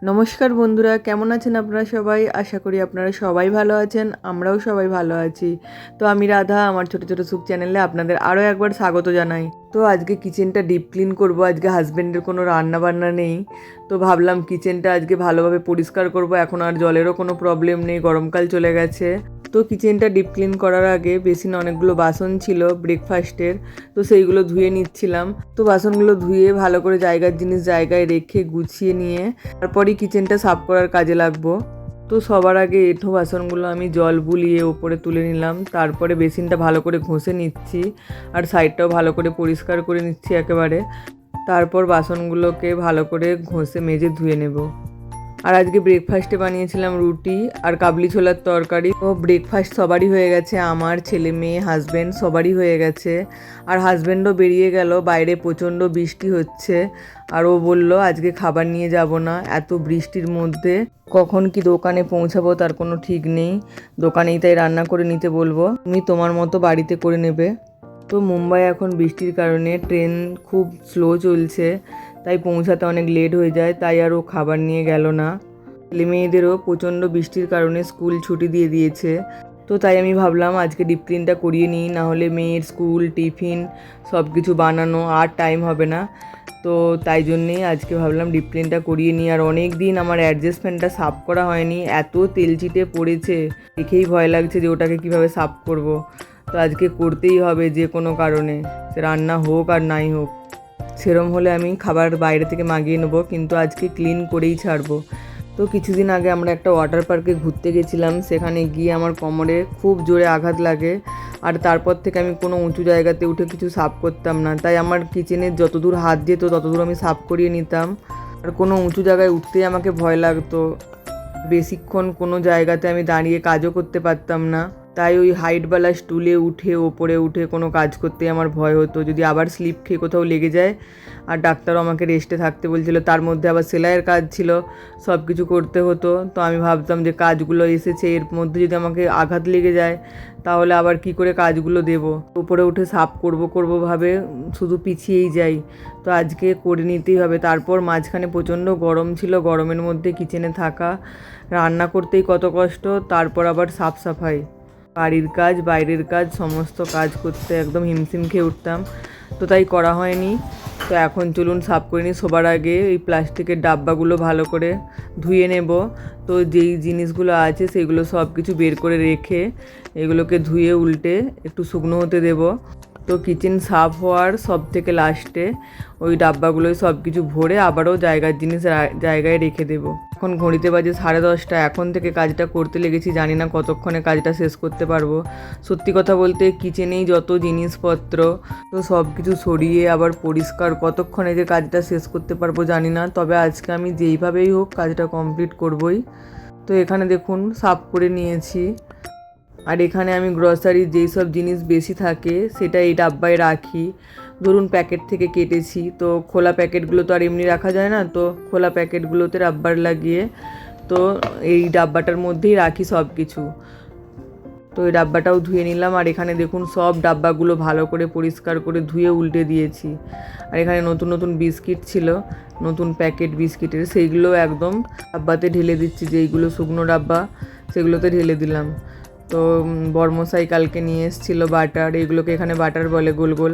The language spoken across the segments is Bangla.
নমস্কার বন্ধুরা, কেমন আছেন আপনারা সবাই? আশা করি আপনারা সবাই ভালো আছেন, আমরাও সবাই ভালো আছি। তো আমি রাধা, আমার ছোটো ছোটো সুখ চ্যানেলে আপনাদের আরও একবার স্বাগত জানাই। তো আজকে কিচেনটা ডিপ ক্লিন করব। আজকে হাজব্যান্ডের কোনো রান্না বান্না নেই, তো ভাবলাম কিচেনটা আজকে ভালোভাবে পরিষ্কার করব। এখন আর জলেরও কোনো প্রবলেম নেই, গরমকাল চলে গেছে। তো কিচেনটা ডিপ ক্লিন করার আগে বেসিনে অনেকগুলো বাসন ছিল ব্রেকফাস্টের, তো সেইগুলো ধুয়ে নিচ্ছিলাম। তো বাসনগুলো ধুয়ে ভালো করে জায়গার জিনিস জায়গায় রেখে গুছিয়ে নিয়ে তারপরই কিচেনটা সাফ করার কাজে লাগবো। তো সবার আগে এঁঠো বাসনগুলো আমি জল বুলিয়ে ওপরে তুলে নিলাম, তারপরে বেসিনটা ভালো করে ঘষে নিচ্ছি আর সাইডটাও ভালো করে পরিষ্কার করে নিচ্ছি একেবারে। তারপর বাসনগুলোকে ভালো করে ঘষে মেজে ধুয়ে নেব। আর আজকে ব্রেকফাস্টে বানিয়েছিলাম রুটি আর কাবলি ছোলার তরকারি। তো ব্রেকফাস্ট সবারই হয়ে গেছে, আমার ছেলে মেয়ে হাজব্যান্ড সবারই হয়ে গেছে। আর হাজব্যান্ডও বেরিয়ে গেল, বাইরে প্রচণ্ড বৃষ্টি হচ্ছে। আর ও বলল আজকে খাবার নিয়ে যাব না, এত বৃষ্টির মধ্যে কখন কি দোকানে পৌঁছাবো তার কোনো ঠিক নেই। দোকানেই তাই রান্না করে নিতে বলবো, তুমি তোমার মতো বাড়িতে করে নেবে। তো মুম্বাই এখন বৃষ্টির কারণে ট্রেন খুব স্লো চলছে, তাই পৌঁছাতে অনেক লেট হয়ে যায়, তাই আর ও খাবার নিয়ে গেল না। ছেলে মেয়েদেরও প্রচণ্ড বৃষ্টির কারণে স্কুল ছুটি দিয়ে দিয়েছে। তো তাই আমি ভাবলাম আজকে ডিপ ক্লিনটা করিয়ে নিই, নাহলে মেয়ের স্কুল টিফিন সব কিছু বানানো আর টাইম হবে না। তো তাই জন্যেই আজকে ভাবলাম ডিপ ক্লিনটা করিয়ে নিই। আর অনেক দিন আমার অ্যাডজাস্ট ফ্যানটা সাফ করা হয়নি, এত তেল চিটে পড়েছে, দেখেই ভয় লাগছে যে ওটাকে কিভাবে সাফ করব। তো আজকে করতেই হবে যে কোনো কারণে, সে রান্না হোক আর নাই হোক। সেরম হলে আমি খাবার বাইরে থেকে মাগিয়ে নেবো, কিন্তু আজকে ক্লিন করেই ছাড়বো। তো কিছুদিন আগে আমরা একটা ওয়াটার পার্কে ঘুরতে গেছিলাম, সেখানে গিয়ে আমার কোমরে খুব জোরে আঘাত লাগে। আর তারপর থেকে আমি কোনো উঁচু জায়গাতে উঠে কিছু সাফ করতাম না, তাই আমার কিচেনের যতদূর হাত যেত ততদূর আমি সাফ করিয়ে নিতাম। আর কোনো উঁচু জায়গায় উঠতেই আমাকে ভয় লাগতো, বেশিক্ষণ কোনো জায়গাতে আমি দাঁড়িয়ে কাজও করতে পারতাম না। তাই ওই হাইটওয়ালা স্টুলে উঠে ওপরে উঠে কোনো কাজ করতে আমার ভয় হতো, যদি আবার স্লিপ খেয়ে কোথাও লেগে যায়। আর ডাক্তারও আমাকে রেস্টে থাকতে বলছিল, তার মধ্যে আবার সেলাইয়ের কাজ ছিল, সব কিছু করতে হতো। তো আমি ভাবতাম যে কাজগুলো এসেছে, এর মধ্যে যদি আমাকে আঘাত লেগে যায় তাহলে আবার কি করে কাজগুলো দেব। উপরে উঠে সাফ করব ভাবে শুধু পিছিয়েই যাই। তো আজকে করে নিতেই হবে। তারপর মাঝখানে প্রচণ্ড গরম ছিল, গরমের মধ্যে কিচেনে থাকা, রান্না করতেই কত কষ্ট, তারপর আবার সাফ সাফাই, বাড়ির কাজ বাইরের কাজ সমস্ত কাজ করতে একদম হিমশিম খেয়ে উঠতাম। তো তাই করা হয়নি। তো এখন চলুন সাফ করে নিই। সবার আগে এই প্লাস্টিকের ডাব্বাগুলো ভালো করে ধুয়ে নেব। তো যেই জিনিসগুলো আছে সেগুলো সব কিছু বের করে রেখে এগুলোকে ধুয়ে উল্টে একটু শুকনো হতে দেব। তো কিচেন সাফ হওয়ার সব থেকে লাস্টে ওই ডাব্বাগুলোয় সব কিছু ভরে আবারও জায়গার জিনিস জায়গায় রেখে দেবো। এখন ঘড়িতে বাজে 10:30, এখন থেকে কাজটা করতে লেগেছি, জানি না কতক্ষণে কাজটা শেষ করতে পারবো। সত্যি কথা বলতে কিচেনেই যত জিনিসপত্র, তো সব কিছু সরিয়ে আবার পরিষ্কার, কতক্ষণে যে কাজটা শেষ করতে পারবো জানি না। তবে আজকে আমি যেইভাবেই হোক কাজটা কমপ্লিট করবই। তো এখানে দেখুন সাফ করে নিয়েছি। আর এখানে আমি গ্রসারির যেই সব জিনিস বেশি থাকে সেটা এই ডাব্বায় রাখি। ধরুন প্যাকেট থেকে কেটেছি, তো খোলা প্যাকেটগুলো তো আর এমনি রাখা যায় না, তো খোলা প্যাকেটগুলোতে রাব্বার লাগিয়ে তো এই ডাব্বাটার মধ্যেই রাখি সব কিছু। তো এই ডাব্বাটাও ধুয়ে নিলাম। আর এখানে দেখুন সব ডাব্বাগুলো ভালো করে পরিষ্কার করে ধুয়ে উল্টে দিয়েছি। আর এখানে নতুন নতুন বিস্কিট ছিল, নতুন প্যাকেট বিস্কিটের, সেইগুলো একদম ডাব্বাতে ঢেলে দিচ্ছি, যেইগুলো শুকনো ডাব্বা সেগুলোতে ঢেলে দিলাম। তো বর্মশাই কালকে নিয়ে এসেছিলো বাটার, এগুলোকে এখানে বাটার বলে, গোল গোল,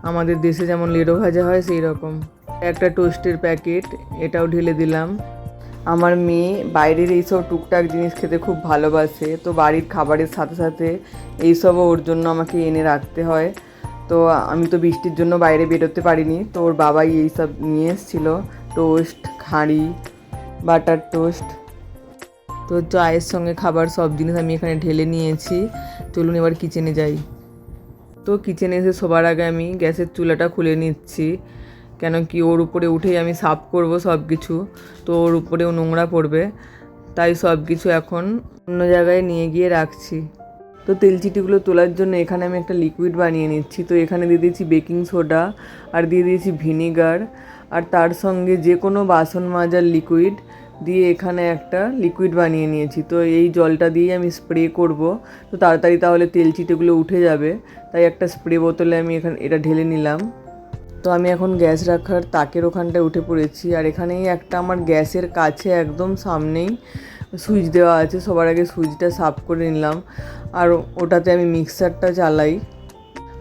আমাদের দেশে যেমন লেডো ভাজা হয় সেই রকম। একটা টোস্টের প্যাকেট, এটাও ঢেলে দিলাম। আমার মেয়ে বাইরের এইসব টুকটাক জিনিস খেতে খুব ভালোবাসে, তো বাড়ির খাবারের সাথে সাথে এইসবও ওর জন্য আমাকে এনে রাখতে হয়। তো আমি তো বৃষ্টির জন্য বাইরে বেরোতে পারিনি, তো ওর বাবাই এইসব নিয়ে এসেছিলো, টোস্ট, খাঁড়ি, বাটার টোস্ট। তো চায়ের সঙ্গে খাবার সব জিনিস আমি এখানে ঢেলে নিয়েছি। চলুন এবার কিচেনে যাই। তো কিচেনে এসে সবার আগে আমি গ্যাসের চুলাটা খুলে নিচ্ছি, কেন কি ওর উপরে উঠেই আমি সাফ করব সব কিছু, তো ওর উপরেও নোংরা পড়বে, তাই সব কিছু এখন অন্য জায়গায় নিয়ে গিয়ে রাখছি। তো তেলচিটিগুলো তোলার জন্য এখানে আমি একটা লিকুইড বানিয়ে নিচ্ছি। তো এখানে দিয়ে দিয়েছি বেকিং সোডা আর দিয়ে দিয়েছি ভিনিগার, আর তার সঙ্গে যে কোনো বাসন মাজার লিকুইড দিয়ে এখানে একটা লিকুইড বানিয়ে নিয়েছি। তো এই জলটা দিয়ে আমি স্প্রে করব, তো তাড়াতাড়ি তাহলে তেলচিটেগুলো উঠে যাবে, তাই একটা স্প্রে বোতলে আমি এখানে এটা ঢেলে নিলাম। তো আমি এখন গ্যাস রাখার তাকের ওখানটায় উঠে পড়েছি। আর এখানেই একটা আমার গ্যাসের কাছে একদম সামনেই সুইচ দেওয়া আছে। সবার আগে সুইচটা সাফ করে নিলাম, আর ওটাতে আমি মিক্সারটা চালাই।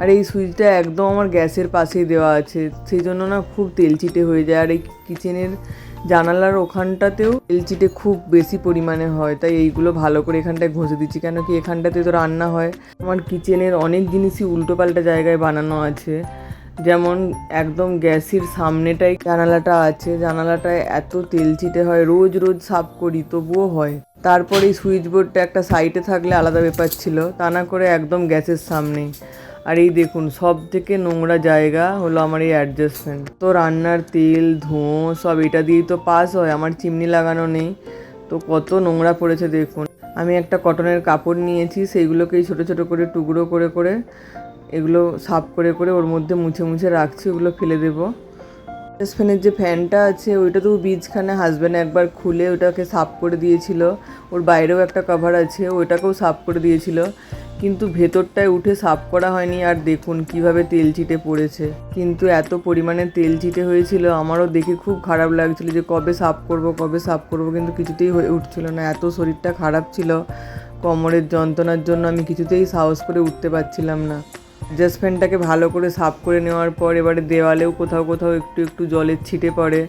আর এই সুইচটা একদম আমার গ্যাসের পাশেই দেওয়া আছে, সেই জন্য না খুব তেলচিটে হয়ে যায়। আর এই কিচেনের জানালার ওখানটাতেও তেলচিটে খুব বেশি পরিমাণে হয়, তাই এইগুলো ভালো করে এখানটায় ঘষে দিচ্ছি, কেন কি এখানটাতে তো রান্না হয়। আমার কিচেনের অনেক জিনিসই উল্টোপাল্টা জায়গায় বানানো আছে, যেমন একদম গ্যাসের সামনেটাই জানালাটা আছে, জানালাটায় এত তেলচিটে হয়, রোজ রোজ সাফ করি তবুও হয়। তারপরে এই সুইচ বোর্ডটা একটা সাইডে থাকলে আলাদা ব্যাপার ছিল, তা না করে একদম গ্যাসের সামনেই। আর এই দেখুন, সব থেকে নোংরা জায়গা হলো আমার এই অ্যাডজাস্ট ফ্যান। তো রান্নার তেল ধোঁয়া সব এটা দিয়েই তো পাস হয়, আমার চিমনি লাগানো নেই, তো কত নোংরা পড়েছে দেখুন। আমি একটা কটনের কাপড় নিয়েছি, সেইগুলোকেই ছোটো ছোটো করে টুকরো করে করে এগুলো সাফ করে করে ওর মধ্যে মুছে মুছে রাখছি, ওগুলো ফেলে দেবো। অ্যাডজাস্ট ফ্যানের যে ফ্যানটা আছে ওইটা তো বীজখানে হাজব্যান্ড একবার খুলে ওটাকে সাফ করে দিয়েছিল, ওর বাইরেও একটা কভার আছে ওইটাকেও সাফ করে দিয়েছিল, কিন্তু ভেতরটায় উঠে সাফ করা হয়নি। আর দেখুন কিভাবে তেল চিটে পড়েছে, কিন্তু এত পরিমাণে তেল চিটে হয়েছিল আমারও দেখে খুব খারাপ লাগছিল যে কবে সাফ করব, কিন্তু কিছুতেই হয়ে উঠছিল না। এত শরীরটা খারাপ ছিল, কোমরের যন্ত্রণার জন্য আমি কিছুতেই সাহস করে উঠতে পারছিলাম না। অ্যাডজাস্ট ফ্যানটাকে ভালো করে সাফ করে নেওয়ার পর এবারে দেওয়ালেও কোথাও কোথাও একটু একটু জলের ছিটে পড়ে,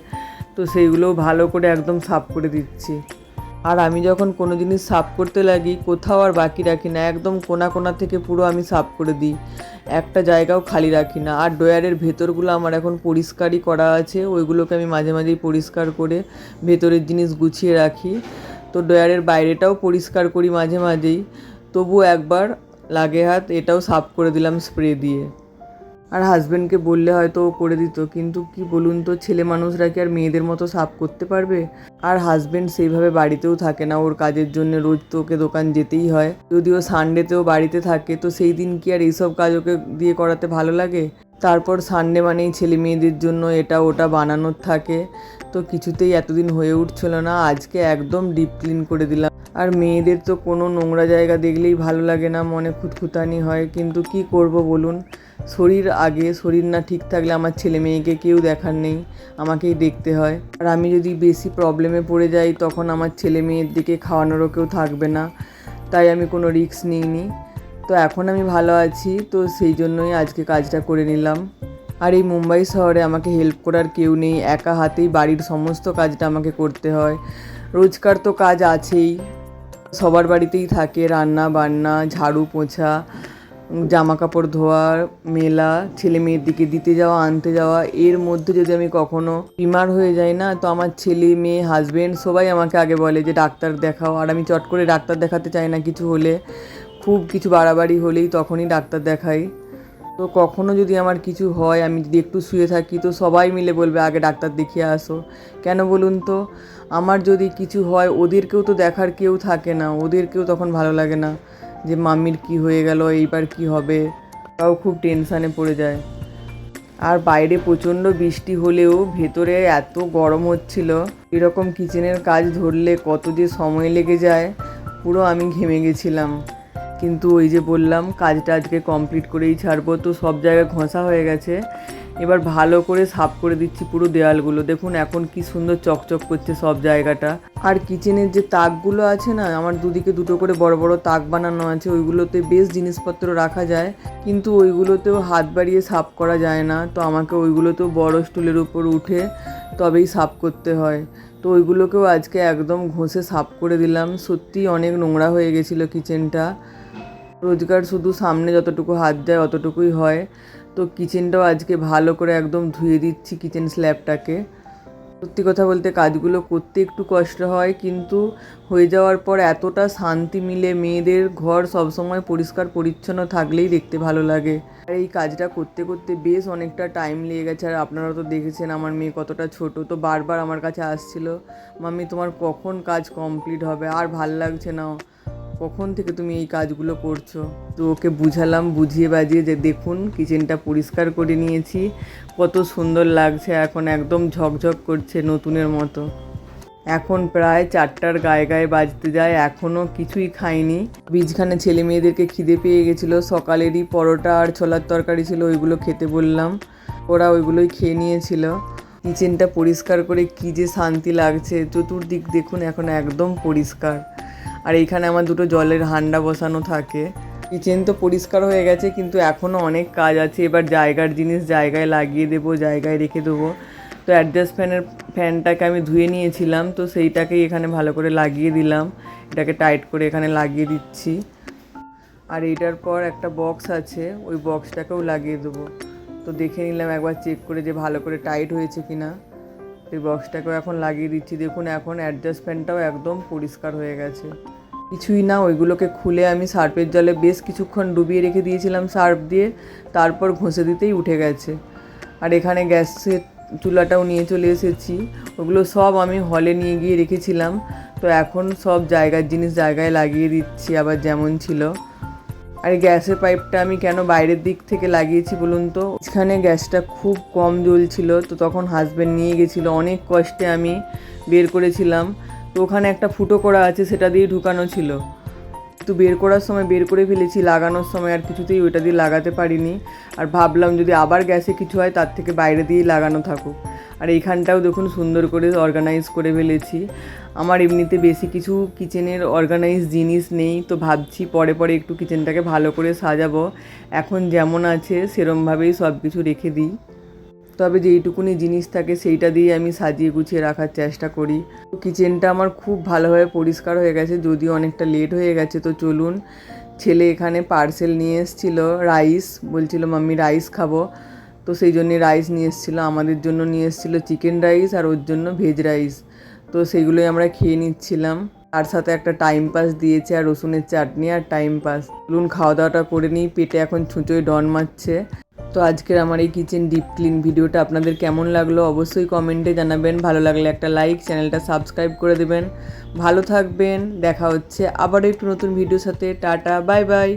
তো সেইগুলোও ভালো করে একদম সাফ করে দিচ্ছি। আর আমি যখন কোনো জিনিস সাফ করতে লাগি কোথাও আর বাকি রাখি না, একদম কোনা কোনা থেকে পুরো আমি সাফ করে দিই, একটা জায়গাও খালি রাখি না। আর ড্রয়ারের ভেতরগুলো আমার এখন পরিষ্কারই করা আছে, ওইগুলোকে আমি মাঝে মাঝেই পরিষ্কার করে ভেতরের জিনিস গুছিয়ে রাখি। তো ড্রয়ারের বাইরেটাও পরিষ্কার করি মাঝে মাঝেই, তবু একবার লাগে হাত এটাও সাফ করে দিলাম স্প্রে দিয়ে। আর হাজব্যান্ডকে বললে হয়তো ও করে দিত, কিন্তু কি বলুন তো, ছেলে মানুষরা কি আর মেয়েদের মতো সাফ করতে পারবে? আর হাজব্যান্ড সেইভাবে বাড়িতেও থাকে না, ওর কাজের জন্য রোজ তো ওকে দোকান যেতেই হয়, যদিও সানডেতেও বাড়িতে থাকে, তো সেই দিন কি আর এইসব কাজ ওকে দিয়ে করাতে ভালো লাগে? তারপর সানডে মানেই ছেলে মেয়েদের জন্য এটা ওটা বানানোর থাকে, তো কিছুতেই এতদিন হয়ে উঠছিল না। আজকে একদম ডিপ ক্লিন করে দিলাম। আর মেয়েদের তো কোনো নোংরা জায়গা দেখলেই ভালো লাগে না, মনে খুঁতখুঁতানি হয়, কিন্তু কি করব বলুন, শরীর আগে, শরীর না ঠিক থাকলে আমার ছেলে মেয়েকে কেউ দেখার নেই, আমাকেই দেখতে হয়। আর আমি যদি বেশি প্রবলেমে পড়ে যাই তখন আমার ছেলে মেয়ের দিকে খাওয়ানোরও কেউ থাকবে না, তাই আমি কোনো রিস্ক নিইনি। তো এখন আমি ভালো আছি, তো সেই জন্যই আজকে কাজটা করে নিলাম। আর এই মুম্বাই শহরে আমাকে হেল্প করার কেউ নেই, একা হাতেই বাড়ির সমস্ত কাজটা আমাকে করতে হয়। রোজকার তো কাজ আছেই, সবার বাড়িতেই থাকে, রান্না বান্না, ঝাড়ু পোছা, জামা কাপড় ধোয়া, মেলা, ছেলে মেয়ের দিকে দিতে যাওয়া আনতে যাওয়া। এর মধ্যে যদি আমি কখনো বিমার হয়ে যাই না, তো আমার ছেলে মেয়ে হাজব্যান্ড সবাই আমাকে আগে বলে যে ডাক্তার দেখাও, আর আমি চট করে ডাক্তার দেখাতে চাই না। কিছু হলে, খুব কিছু বাড়াবাড়ি হলেই তখনই ডাক্তার দেখাই। তো কখনো যদি আমার কিছু হয়, আমি যদি একটু শুয়ে থাকি, তো সবাই মিলে বলবে আগে ডাক্তার দেখিয়ে আসো। কেন বলুন তো, আমার যদি কিছু হয় ওদেরকেও তো দেখার কেউ থাকে না, ওদেরকেও তখন ভালো লাগে না যে মাম্মির কি হয়ে গেল, এইবার কি হবে, তাও খুব টেনশানে পড়ে যায়। আর বাইরে প্রচণ্ড বৃষ্টি হলেও ভেতরে এত গরম হচ্ছিল, এরকম কিচেনের কাজ ধরলে কত যে সময় লেগে যায়, পুরো আমি ঘেমে গেছিলাম। কিন্তু ওই যে বললাম কাজটা আজকে কমপ্লিট করেই ছাড়বো। তো সব জায়গায় ঘষা হয়ে গেছে, এবার ভালো করে সাফ করে দিচ্ছি পুরো দেওয়ালগুলো। দেখুন এখন কি সুন্দর চকচক করছে সব জায়গাটা। আর কিচেনের যে তাকগুলো আছে না, আমার দুদিকে দুটো করে বড় বড় তাক বানানো আছে, ওইগুলোতে বেশ জিনিসপত্র রাখা যায়, কিন্তু ওইগুলোতেও হাত বাড়িয়ে সাফ করা যায় না, তো আমাকে ওইগুলোতেও বড় স্টুলের উপর উঠে তবেই সাফ করতে হয়। তো ওইগুলোকেও আজকে একদম ঘষে সাফ করে দিলাম। সত্যিই অনেক নোংরা হয়ে গেছিলো কিচেনটা, রোজগার শুধু সামনে যতটুকু হাত যায় অতটুকুই হয়। তো কিচেনটাও আজকে ভালো করে একদম ধুয়ে দিচ্ছি, কিচেন স্ল্যাবটাকে। সত্যি কথা বলতে কাজগুলো করতে একটু কষ্ট হয়, কিন্তু হয়ে যাওয়ার পর এতটা শান্তি মিলে, মেয়েদের ঘর সবসময় পরিষ্কার পরিচ্ছন্ন থাকলেই দেখতে ভালো লাগে। আর এই কাজটা করতে করতে বেশ অনেকটা টাইম লেগে গেছে। আর আপনারা তো দেখেছেন আমার মেয়ে কতটা ছোট, তো বারবার আমার কাছে আসছিল, মাম্মি তোমার কখন কাজ কমপ্লিট হবে, আর ভাল লাগছে না, কখন থেকে তুমি এই কাজগুলো করছো। তো ওকে বুঝালাম, বুঝিয়ে বাজিয়ে যে দেখুন কিচেনটা পরিষ্কার করে নিয়েছি, কত সুন্দর লাগছে, এখন একদম ঝকঝক করছে নতুনের মতো। এখন প্রায় 4টার গায়ে গায়ে বাজতে যায়, এখনও কিছুই খাইনি। বীজখানে ছেলে মেয়েদেরকে খিদে পেয়ে গেছিলো, সকালেরই পরোটা আর ছোলার তরকারি ছিল, ওইগুলো খেতে বললাম। ওরা ওইগুলোই খেয়ে নিয়েছিল। কিচেনটা পরিষ্কার করে কী যে শান্তি লাগছে, চতুর্দিক দেখুন এখন একদম পরিষ্কার। আর এইখানে আমার দুটো জলের হান্ডা বসানো থাকে। কিচেন তো পরিষ্কার হয়ে গেছে, কিন্তু এখনও অনেক কাজ আছে। এবার জায়গার জিনিস জায়গায় লাগিয়ে দেবো, জায়গায় রেখে দেবো। তো অ্যাডজাস্ট ফ্যানটাকে আমি ধুয়ে নিয়েছিলাম, তো সেইটাকেই এখানে ভালো করে লাগিয়ে দিলাম। এটাকে টাইট করে এখানে লাগিয়ে দিচ্ছি। আর এইটার পর একটা বক্স আছে, ওই বক্সটাকেও লাগিয়ে দেবো। তো দেখে নিলাম একবার চেক করে যে ভালো করে টাইট হয়েছে কি না। এই বক্সটাকেও এখন লাগিয়ে দিচ্ছি। দেখুন এখন অ্যাডজাস্ট ফ্যানটাও একদম পরিষ্কার হয়ে গেছে। কিছুই না, ওইগুলোকে খুলে আমি সার্ফের জলে বেশ কিছুক্ষণ ডুবিয়ে রেখে দিয়েছিলাম সার্ফ দিয়ে, তারপর ঘষে দিতেই উঠে গেছে। আর এখানে গ্যাসের চুলাটাও নিয়ে চলে এসেছি। ওগুলো সব আমি হলে নিয়ে গিয়ে রেখেছিলাম। তো এখন সব জায়গার জিনিস জায়গায় লাগিয়ে দিচ্ছি আবার যেমন ছিল। আর এই গ্যাসের পাইপটা আমি কেন বাইরের দিক থেকে লাগিয়েছি বলুন তো, এখানে গ্যাসটা খুব কম জ্বলছিল, তো তখন হাজব্যান্ড নিয়ে গেছিলো, অনেক কষ্টে আমি বের করেছিলাম। তো ওখানে একটা ফুটো করা আছে, সেটা দিয়ে ঢুকানো ছিল। তো বের করার সময় বের করে ফেলেছি, লাগানোর সময় আর কিছুতেই ওইটা দিয়ে লাগাতে পারিনি। আর ভাবলাম যদি আবার গ্যাসে কিছু হয় তার থেকে বাইরে দিয়েই লাগানো থাকুক। আর এইখানটাও দেখুন সুন্দর করে অর্গানাইজ করে ফেলেছি। আমার এমনিতে বেশি কিছু কিচেনের অর্গানাইজ জিনিস নেই, তো ভাবছি পরে পরে একটু কিচেনটাকে ভালো করে সাজাবো। এখন যেমন আছে সেরমভাবেই সব কিছু রেখে দিই। তবে যেইটুকুনি জিনিস থাকে সেইটা দিয়ে আমি সাজিয়ে গুছিয়ে রাখার চেষ্টা করি। কিচেনটা আমার খুব ভালোভাবে পরিষ্কার হয়ে গেছে, যদিও অনেকটা লেট হয়ে গেছে। তো চলুন, ছেলে এখানে পার্সেল নিয়ে এসেছিলো রাইস, বলছিল মাম্মি রাইস খাবো। তো সেই জন্যে রাইস নিয়ে এসেছিলো, আমাদের জন্য নিয়ে এসেছিলো চিকেন রাইস আর ওর জন্য ভেজ রাইস। তো সেইগুলোই আমরা খেয়ে নিচ্ছিলাম। তার সাথে একটা টাইম পাস দিয়েছে আর রসুনের চাটনি আর টাইম পাস। চলুন খাওয়া দাওয়াটা করে নিই, পেটে এখন ছুঁচোয় ডন মারছে। তো আজকের আমার এই কিচেন ডিপ ক্লিন ভিডিওটা আপনাদের কেমন লাগলো অবশ্যই কমেন্টে জানাবেন। ভালো লাগলে একটা লাইক, চ্যানেলটা সাবস্ক্রাইব করে দেবেন। ভালো থাকবেন, দেখা হচ্ছে আবারও একটু নতুন ভিডিওর সাথে। Tata, bye bye.